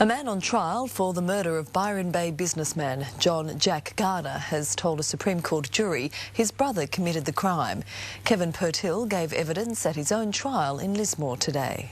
A man on trial for the murder of Byron Bay businessman John Jack Garner has told a Supreme Court jury his brother committed the crime. Kevin Purtill gave evidence at his own trial in Lismore today.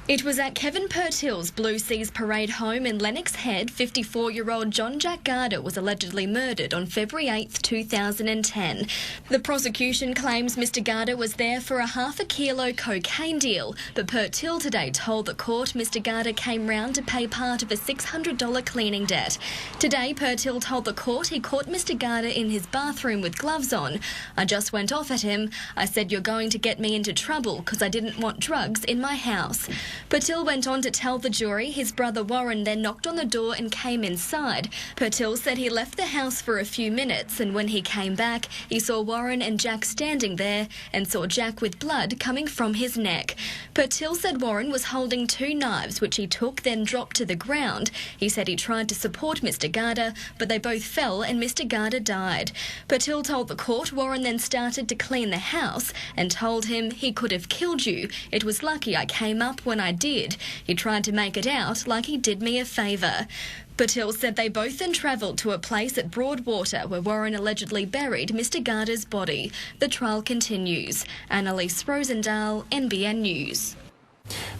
It was at Kevin Purtill's Blue Seas Parade home in Lennox Head, 54-year-old John Jack Garner was allegedly murdered on February 8, 2010. The prosecution claims Mr Garner was there for a half a kilo cocaine deal, but Purtill today told the court Mr Garner came round to pay part of a $600 cleaning debt. Today, Purtill told the court he caught Mr Garner in his bathroom with gloves on. "I just went off at him. I said, 'You're going to get me into trouble,' because I didn't want drugs in my house." Purtill went on to tell the jury his brother Warren then knocked on the door and came inside. Purtill said he left the house for a few minutes, and when he came back, he saw Warren and Jack standing there and saw Jack with blood coming from his neck. Purtill said Warren was holding two knives, which he took, then dropped to the ground. He said he tried to support Mr Garner, but they both fell and Mr Garner died. Purtill told the court Warren then started to clean the house and told him, "He could have killed you. It was lucky I came up when I did. He tried to make it out like he did me a favour." Purtill said they both then travelled to a place at Broadwater where Warren allegedly buried Mr Garner's body. The trial continues. Annalise Rosendahl, NBN News.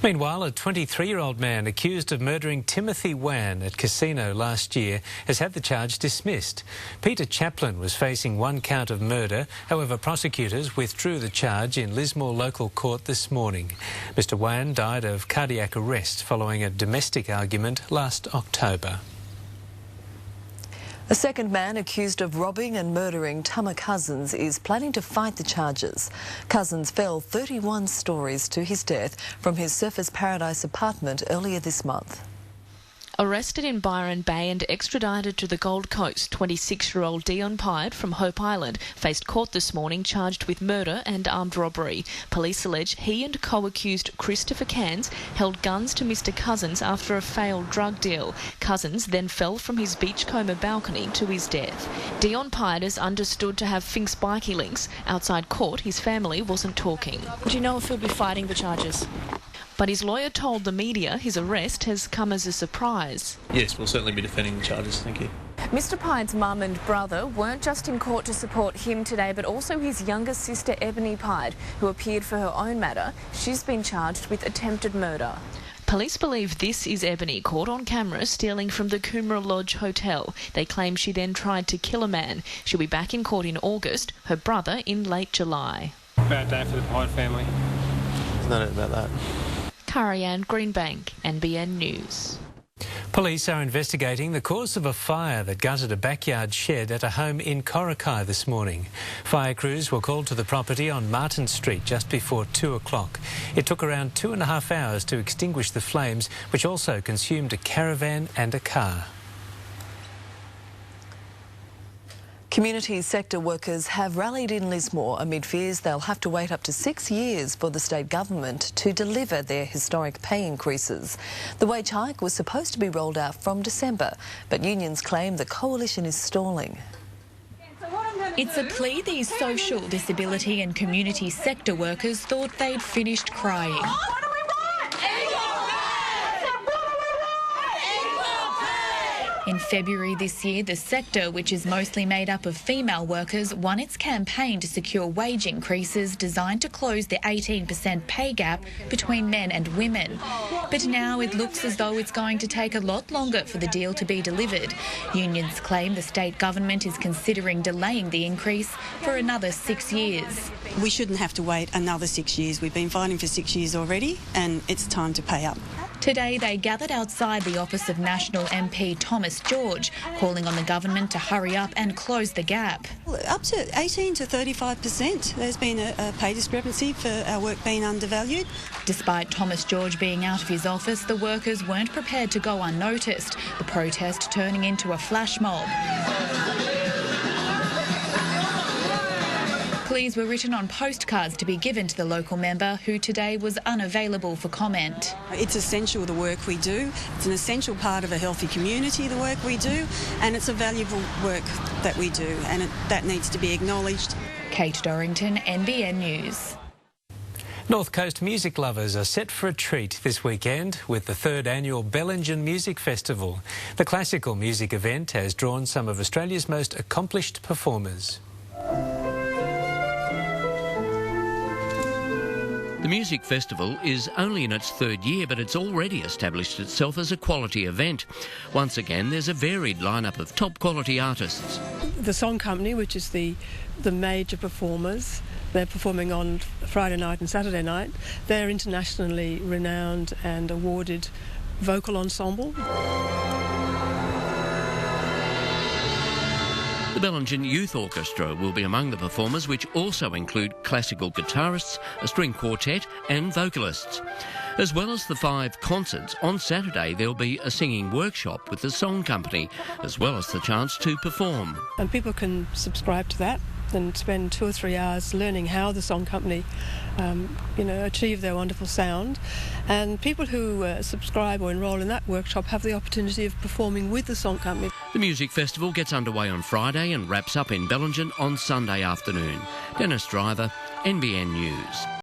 Meanwhile, a 23-year-old man accused of murdering Timothy Wan at casino last year has had the charge dismissed. Peter Chaplin was facing one count of murder. However, prosecutors withdrew the charge in Lismore local court this morning. Mr Wan died of cardiac arrest following a domestic argument last October. A second man accused of robbing and murdering Tama Cousins is planning to fight the charges. Cousins fell 31 stories to his death from his Surfers Paradise apartment earlier this month. Arrested in Byron Bay and extradited to the Gold Coast, 26-year-old Dion Pyatt from Hope Island faced court this morning charged with murder and armed robbery. Police allege he and co-accused Christopher Cairns held guns to Mr Cousins after a failed drug deal. Cousins then fell from his Beachcomber balcony to his death. Dion Pyatt is understood to have Fink spiky links. Outside court, his family wasn't talking. Do you know if he'll be fighting the charges? But his lawyer told the media his arrest has come as a surprise. Yes, we'll certainly be defending the charges, thank you. Mr Pyatt's mum and brother weren't just in court to support him today, but also his younger sister Ebony Pyatt, who appeared for her own matter. She's been charged with attempted murder. Police believe this is Ebony, caught on camera stealing from the Coomera Lodge Hotel. They claim she then tried to kill a man. She'll be back in court in August, her brother in late July. Bad day for the Pyatt family. There's no doubt about that. Karianne Greenbank, NBN News. Police are investigating the cause of a fire that gutted a backyard shed at a home in Coracai this morning. Fire crews were called to the property on Martin Street just before 2 o'clock. It took around 2.5 hours to extinguish the flames, which also consumed a caravan and a car. Community sector workers have rallied in Lismore amid fears they'll have to wait up to 6 years for the state government to deliver their historic pay increases. The wage hike was supposed to be rolled out from December, but unions claim the coalition is stalling. It's a plea these social, disability and community sector workers thought they'd finished crying. In February this year, the sector, which is mostly made up of female workers, won its campaign to secure wage increases designed to close the 18% pay gap between men and women. But now it looks as though it's going to take a lot longer for the deal to be delivered. Unions claim the state government is considering delaying the increase for another 6 years. We shouldn't have to wait another 6 years. We've been fighting for 6 years already, and it's time to pay up. Today they gathered outside the office of National MP Thomas George, calling on the government to hurry up and close the gap. Up to 18 to 35%. There's been a pay discrepancy for our work being undervalued. Despite Thomas George being out of his office, the workers weren't prepared to go unnoticed, the protest turning into a flash mob. Pleas were written on postcards to be given to the local member, who today was unavailable for comment. It's essential, the work we do. It's an essential part of a healthy community, the work we do, and it's a valuable work that we do, and that needs to be acknowledged. Kate Dorrington, NBN News. North Coast music lovers are set for a treat this weekend with the 3rd annual Bellingen Music Festival. The classical music event has drawn some of Australia's most accomplished performers. The music festival is only in its 3rd year, but it's already established itself as a quality event. Once again, there's a varied lineup of top quality artists. The Song Company, which is the major performers, they're performing on Friday night and Saturday night. They're internationally renowned and awarded vocal ensemble. The Bellingen Youth Orchestra will be among the performers, which also include classical guitarists, a string quartet and vocalists. As well as the 5 concerts, on Saturday there'll be a singing workshop with the Song Company, as well as the chance to perform. And people can subscribe to that and spend 2 or 3 hours learning how the Song Company achieve their wonderful sound. And people who subscribe or enrol in that workshop have the opportunity of performing with the Song Company. The music festival gets underway on Friday and wraps up in Bellingen on Sunday afternoon. Dennis Driver, NBN News.